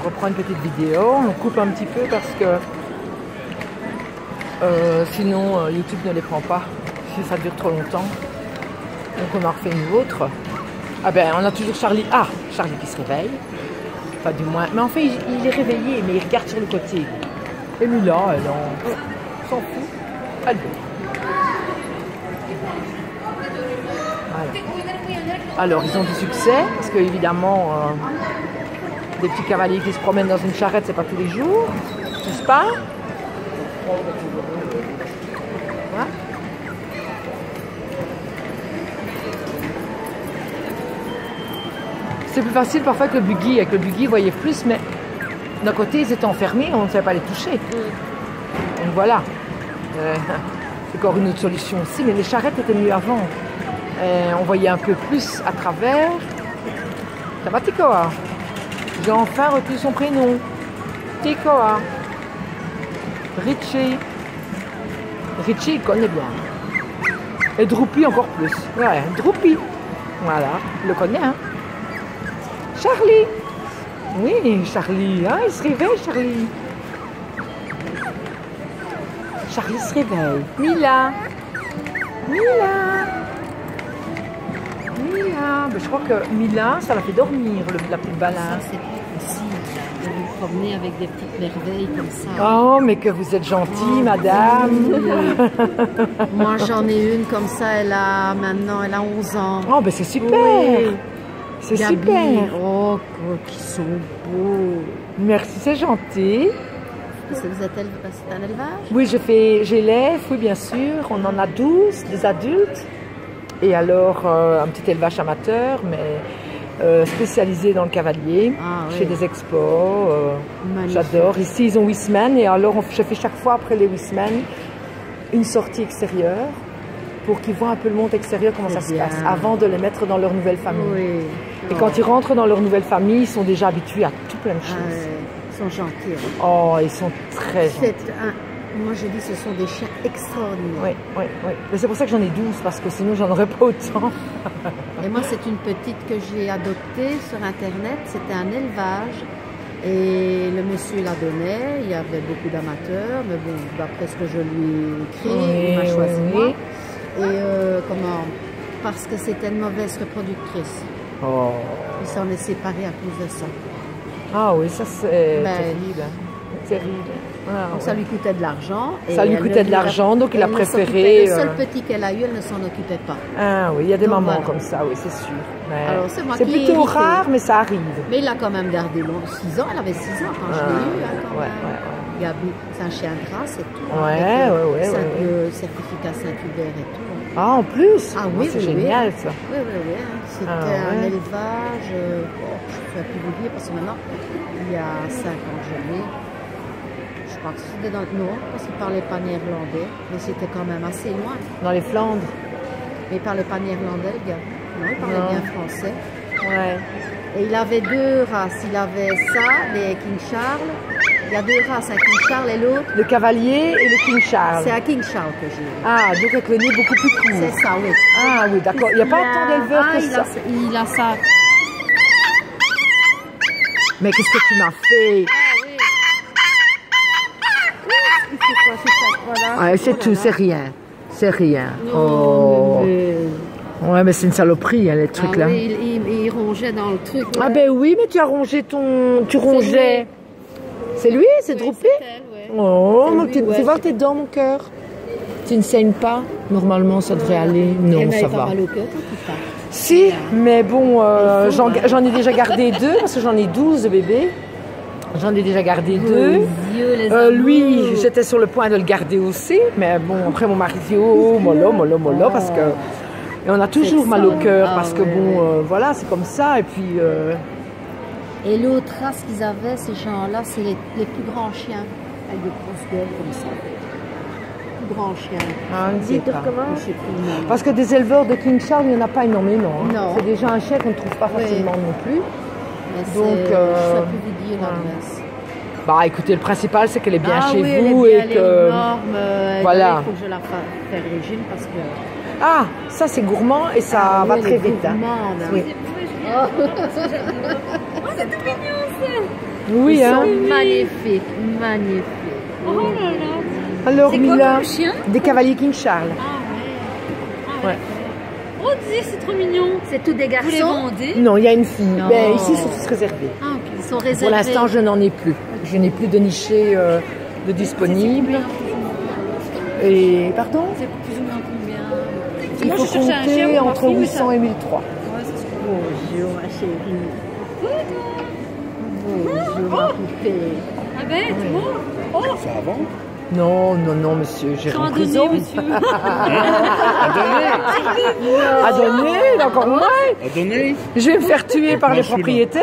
reprend une petite vidéo, on coupe un petit peu parce que sinon YouTube ne les prend pas si ça dure trop longtemps. Donc on en refait une autre. Ah ben on a toujours Charlie. Ah, Charlie qui se réveille. Enfin du moins. Mais en fait il est réveillé mais il regarde sur le côté. Et Mila, elle s'en fout. Elle veut. Voilà. Alors ils ont du succès parce que évidemment des petits cavaliers qui se promènent dans une charrette c'est pas tous les jours, n'est-ce pas? Voilà. C'est plus facile parfois que le buggy. Avec le buggy, vous voyez plus, mais d'un côté, ils étaient enfermés, on ne savait pas les toucher. Donc voilà. C'est encore une autre solution aussi, mais les charrettes étaient mieux avant. On voyait un peu plus à travers. Ça va, Tikoa? J'ai enfin retenu son prénom. Tikoa. Richie. Richie, il connaît bien. Et Droupy encore plus. Ouais, Droupy. Voilà, il le connaît, hein. Charlie. Oui, Charlie. Hein, il se réveille, Charlie. Charlie se réveille. Mila. Mila. Mila. Ben, je crois que Mila, ça l'a fait dormir, la petite balade. Ça, c'est pas possible de vous promener avec des petites merveilles comme ça. Oh, mais que vous êtes gentille, madame. Oui. Moi, j'en ai une comme ça, maintenant, elle a 11 ans. Oh, ben c'est super. Oui. C'est Gabi. super. Oh, qui sont beaux. Merci, c'est gentil. Est-ce que vous êtes c'est un élevage? Oui, j'élève, oui, bien sûr. On en a 12, des adultes. Et alors, un petit élevage amateur, mais spécialisé dans le cavalier, oui. chez des expos. J'adore. Ici, ils ont 8 semaines. Et alors, je fais chaque fois, après les 8 semaines, une sortie extérieure pour qu'ils voient un peu le monde extérieur, comment ça se passe, avant de les mettre dans leur nouvelle famille. Oui. Et quand ils rentrent dans leur nouvelle famille, ils sont déjà habitués à tout plein de choses. Ils sont gentils. Hein. Oh, ils sont très gentils. Moi, je dis ce sont des chiens extraordinaires. Oui, oui, oui. Mais c'est pour ça que j'en ai 12, parce que sinon, j'en aurais pas autant. Et moi, c'est une petite que j'ai adoptée sur Internet. C'était un élevage. Et le monsieur la donnait. Il y avait beaucoup d'amateurs. Mais bon, d'après ce que je lui ai écrit, il m'a choisi moi. Et parce que c'était une mauvaise reproductrice. Oh. Il s'en est séparé à cause de ça. Ah oui, ça c'est terrible. Terrible. Ah, donc ça lui coûtait de l'argent. Ça lui coûtait de l'argent, donc il a préféré... Le seul petit qu'elle a eu, elle ne s'en occupait pas. Ah oui, il y a des mamans comme ça, oui, c'est sûr. Alors c'est moi qui ai plutôt rare, mais ça arrive. Mais il a quand même gardé 6 ans, elle avait 6 ans quand je l'ai eu. Hein, quand même. Gabi, c'est un chien gras, c'est tout. Ouais. Certificat Saint-Hubert et tout. Ah, en plus? Ah oui, c'est génial ça. Oui. C'était un élevage, je ne pourrais plus vous dire parce que maintenant, il y a 5 ans que je l'ai. Je crois que c'était dans le nord parce qu'il ne parlait pas néerlandais, mais c'était quand même assez loin. Dans les Flandres? Mais il ne parlait pas néerlandais, le gars. Non, il parlait bien français. Ouais. Et il avait 2 races. Il avait ça, les King Charles. Il y a 2 races, un King Charles et l'autre. Le cavalier et le King Charles. C'est un King Charles que j'ai. Ah, donc avec le nez beaucoup plus court. C'est ça, oui. Ah oui, d'accord. Il n'y a pas tant d'éleveurs que ça. Il a ça. Mais qu'est-ce que tu m'as fait? Ah, c'est tout, c'est rien. C'est rien. Oh. Ouais, mais c'est une saloperie, hein, les trucs là. Oui, il rongeait dans le truc. Ah ben oui, mais tu as rongé ton... Tu rongeais. C'est lui, c'est Droupy? Oh, tu vois que t'es dans mon cœur. Tu ne saignes pas? Normalement, ça devrait aller. Non, ça va. Mal au cœur quand tu pars. Si, mais bon, j'en ai déjà gardé 2 parce que j'en ai 12 de bébés. J'en ai déjà gardé 2. Lui, j'étais sur le point de le garder aussi, mais bon, après mon mari dit oh, mollo, parce que... Et on a toujours mal au cœur, parce que bon, voilà, c'est comme ça, et puis... Et l'autre race qu'ils avaient, ces gens-là, c'est les plus grands chiens, avec des grosses gueules comme ça. Les plus grands chiens. Ah, je ne sais pas. Parce que des éleveurs de King Charles, il n'y en a pas énormément. Hein. C'est déjà un chien qu'on ne trouve pas facilement non plus. Mais donc, je ne sais plus vous dire l'adresse. Bah écoutez, le principal c'est qu'elle est bien chez oui, vous elle est et bien, que... elle est énorme, voilà. Il faut que je la fasse régime parce que... Ah, ça c'est gourmand et ça va très vite. Hein. Oui. Oh, c'est tout mignon ça. Oui, Ils hein. sont magnifiques, magnifiques. Oh là là. Alors, C'est quoi Mila, comme chien? des cavaliers King Charles. Ah ouais. Ouais. Oh, dis, c'est trop mignon. C'est tous des Vous les garçons. vendez? Non, il y a une fille. Non. Ben, ici, c'est tous réservé. Ah, ok. Ils sont réservés. Pour l'instant, je n'en ai plus. Je n'ai plus de niché de disponible. Et, pardon? C'est plus ou moins combien? Il Moi, faut je cherchais un chien compter pour ma entre fille, mais 800 et 1003. Ouais, c'est sûr. Bonjour ma chérie. Bonjour ma poupée. Ah ben, tu vois? Oh, Ça avant? Non, non, non, monsieur, j'ai j'en en ai donné, prison. monsieur. À donner, encore moins. À donner? Je vais me faire tuer par les Moi, je suis là. propriétaires.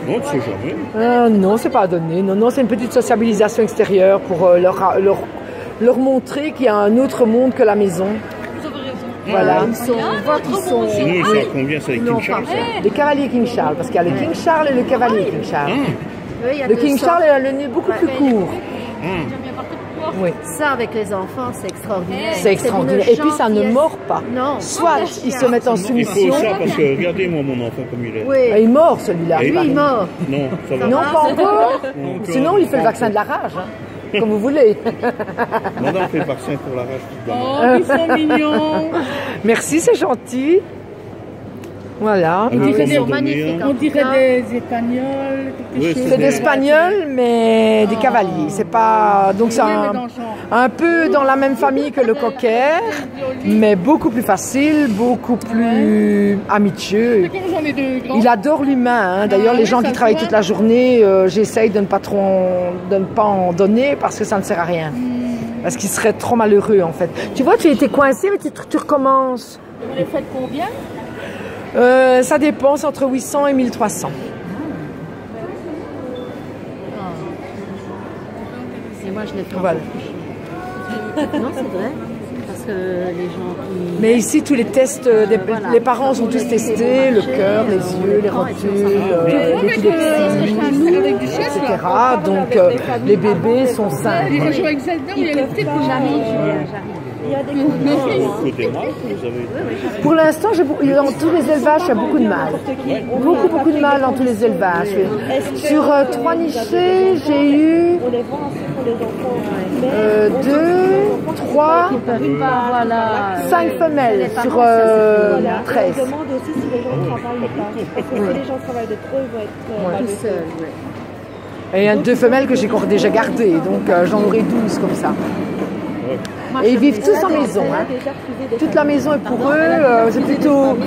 Non, tu sais jamais. Non, c'est pas à donner. Non, non, c'est une petite sociabilisation extérieure pour leur montrer qu'il y a un autre monde que la maison. Vous avez raison. Voilà. Ils sont, on voit qu'ils sont. Sinon, ils sont à combien? C'est les Non, King Charles, pas ça? Les cavaliers King Charles, parce qu'il y a le King Charles et le cavalier King Charles. Ah, Oui, il y a Le deux King sortes. Charles a le nez beaucoup plus court. ah. J'aime bien partir pour voir. Oui, Ça, avec les enfants, c'est extraordinaire. c'est extraordinaire. Et puis ça ne gentillesse. mord pas. Non. Soit ils se mettent en Il faut soumission. ça parce que regardez moi mon enfant comme il est. Oui. Il mord celui-là. Et Lui, il mord. Non, ça va. Non, pas encore. Encore. Sinon, il fait le vaccin de la rage. Hein. Comme vous voulez. Madame fait le vaccin pour la rage toute Oh, ils sont mignons. Merci, c'est gentil. Voilà. Ah oui, Ils comment sont donner, magnifiques. hein? en On tout dirait cas. des Espagnols, quelque Oui, chose. C'est des Espagnols, mais des cavaliers. C'est pas. Donc c'est Oui, mais un, dans le genre. un peu dans la même famille que le cocker, mais beaucoup plus facile, beaucoup plus amitieux. Comme j'en ai deux grands. Il adore l'humain. Hein. D'ailleurs, Ah les oui, gens ça qui se travaillent voit. toute la journée, j'essaye de ne pas en donner parce que ça ne sert à rien. Parce qu'ils seraient trop malheureux en fait. Tu vois, tu étais coincé, mais tu recommences. Vous les faites combien? Ça dépend, c'est entre 800 et 1300. Et moi, je les fais. Voilà. Non, c'est vrai. Parce que les gens qui. Mais ici, tous les tests, voilà. les parents ont tous testé, le cœur, les yeux, les rotules, l'épilepsie, Avec du chef, etc. là. Donc, les bébés sont sains. Il joue avec Zelda, il y a les petites Côté mâle, vous avez. Pour l'instant, dans tous les élevages, il y a beaucoup de mâles. Beaucoup de mâles dans tous les élevages. Sur 3 nichés, j'ai eu 2, 3, Voilà. 5 femelles sur 13. Je demande aussi si les gens travaillent ou pas. Parce que si les gens travaillent de trop, ils vont être Tout malheureux. seul, ouais. Et il y a 2 femelles que j'ai déjà gardées, donc j'en aurai 12 comme ça. Et ils vivent tous en maison. Elle a Hein. déjà refusé des Toute la maison est pour eux,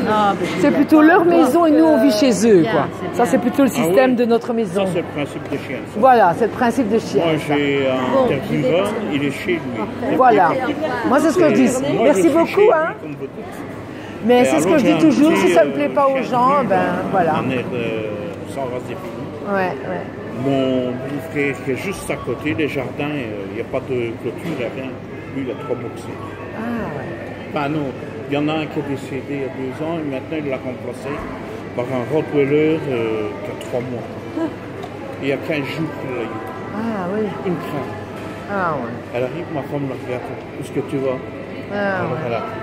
Ah, c'est plutôt leur maison et nous on vit chez eux. Quoi. c'est Ça bien. c'est plutôt le système de notre maison. Ça, c'est le principe de chien. ça. Voilà, c'est le principe de chien. Moi, ça. j'ai un intervieweur, il est chez lui. Voilà. Moi c'est ce que je dis. Moi, je Merci suis chez beaucoup. lui, Hein. comme vous dites. Mais Et c'est ce que alors, je j'ai dis un toujours, si petit, ça ne plaît pas aux chien gens, de ben voilà. Un air sans race définie. Ouais, ouais. Mon beau-frère qui est juste à côté, les jardins, il n'y a pas de clôture, rien. Lui, il a 3 boxers. Ah ouais. Enfin non, il y en a un qui est décédé il y a 2 ans et maintenant il l'a remplacé par un Rottweiler qui a 3 mois. Et il y a 15 jours qu'il l'a eu. Ah oui. Une crainte. Ah ouais. Elle arrive, ma femme la regarde. Où est-ce que tu vas? Ah, Alors ouais. elle arrive.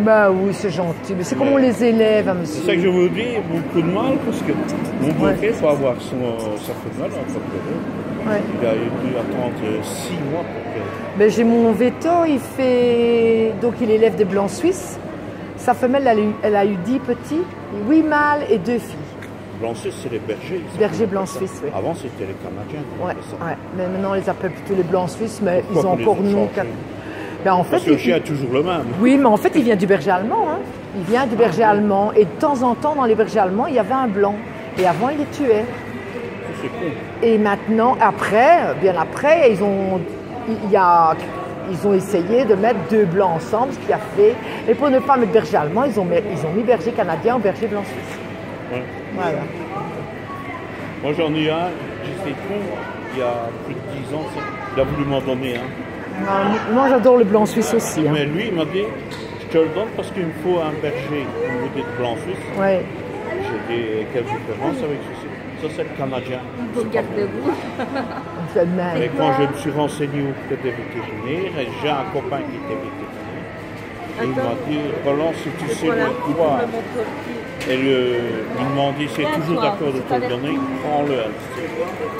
Bah oui, c'est gentil. Mais c'est comme on les élève, hein, C'est ça que monsieur. je vous dis, beaucoup de mal parce que mon beau-frère faut avoir sa femelle en Rottweiler. Ouais. Il a dû attendre 6 mois pour que... Ben, j'ai mon veto, donc il élève des blancs suisses. Sa femelle, elle a eu 10 petits, 8 mâles et 2 filles. Blanc suisse, c'est les bergers. ils Bergers s'appellent blancs ça. suisses, oui. Avant, c'était les Canadiens. qu'on Ouais, appelait ça. ouais. Mais maintenant on les appelle plutôt les blancs suisses, mais Pourquoi ils ont qu'on les encore a nom. changés? Ben, en fait, Parce que le chien est toujours le même. oui, mais en fait, il vient du berger allemand. Hein. Il vient du berger allemand. Et de temps en temps, dans les bergers allemands, il y avait un blanc. Et avant, il les tuait. C'est con. Et maintenant, bien après, ils ont essayé de mettre 2 blancs ensemble, ce qui a fait. Et pour ne pas mettre berger allemand, ils ont mis berger canadien ou berger blanc suisse. Ouais. Voilà. Moi, j'en ai un, j'ai fait con, il y a plus de 10 ans, ça. Il a voulu m'en donner un. Moi, j'adore le blanc suisse aussi. Hein. Mais lui, il m'a dit, je te le donne parce qu'il me faut un berger. Vous dites blanc suisse. Ouais. J'ai dit, quelle différence avec ceci? Ça, c'est le Canadien. Vous gardez-vous. C'est le même. Mais quand je me suis renseigné auprès des vétérinaires, et j'ai un copain qui était vétérinaire, et il m'a dit, Roland, si tu sais le poids Et lui demander s'il est toujours d'accord de te le donner, prends-le.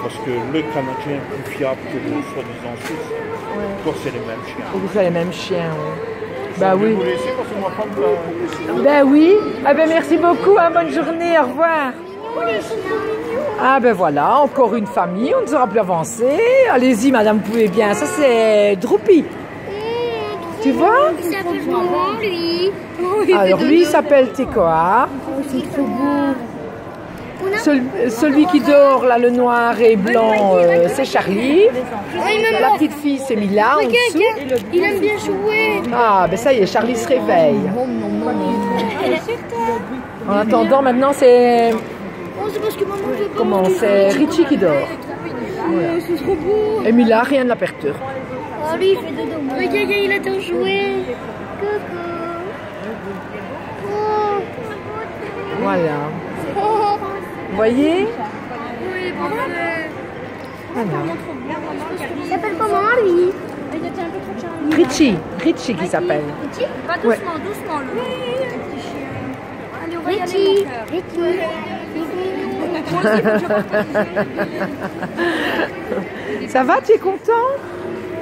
Parce que le Canadien est plus fiable que le soi-disant Suisse. Quand c'est les mêmes chiens. Et c'est les mêmes chiens, oui. Bah oui. Vous laissez parce que ma femme va... Ben oui. Ah ben merci beaucoup, hein, bonne journée, au revoir. Ah ben voilà, encore une famille, on ne sera plus avancé. Allez-y madame, vous pouvez bien. Ça c'est Droupi. Tu vois? Il s'appelle comment lui? Alors lui il s'appelle Tekoa. C'est trop beau. Celui qui dort là, le noir et blanc, c'est Charlie. La petite fille c'est Mila en dessous. Il aime bien jouer. Ah ben ça y est, Charlie se réveille. En attendant maintenant c'est... Oh, c'est parce que maman veut pas. Comment? C'est Richie qui dort. Voilà. C'est trop beau. Et Mila, rien ne la perturbe. Oh, lui, il fait dodo. Regarde, il adore jouer. Coucou. Oh. Voilà. Oh. Vous voyez? Oui, parfait. Voilà. Il s'appelle comment, lui? Richie qui s'appelle. Pas doucement, Ouais. doucement, lui. Allez, on va y aller, mon cœur. Ça va, tu es content?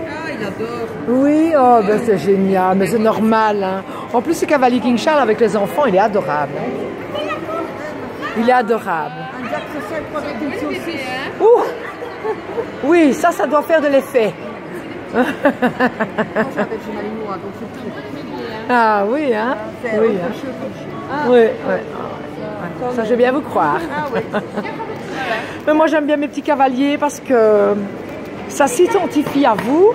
Ah, il adore. Oui, oh, ben c'est génial, mais c'est normal. Hein. En plus, ce cavalier King Charles avec les enfants, il est adorable. Il est adorable. Ouh. Oui, ça doit faire de l'effet. Ah oui, hein? Oui, hein? Oui, oui. Ça, je vais bien vous croire. Mais moi, j'aime bien mes petits cavaliers parce que ça s'identifie à vous.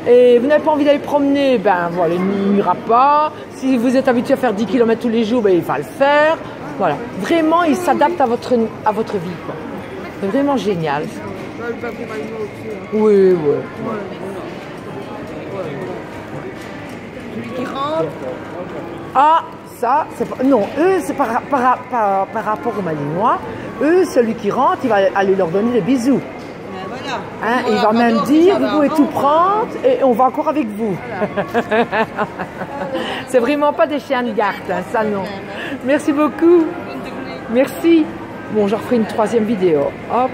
Et vous n'avez pas envie d'aller promener, ben voilà, il n'ira pas. Si vous êtes habitué à faire 10 km tous les jours, ben il va le faire. Voilà. Vraiment, il s'adapte à votre vie. C'est vraiment génial. Oui, oui. Ah, ça, c'est pas... Non, eux, c'est par rapport aux Malinois. Eux, celui qui rentre, il va aller leur donner des bisous. Hein, il va même dire, vous pouvez tout prendre et on va encore avec vous. C'est vraiment pas des chiens de garde, hein, ça non. Merci beaucoup. Merci. Bon, je referai une troisième vidéo. Hop.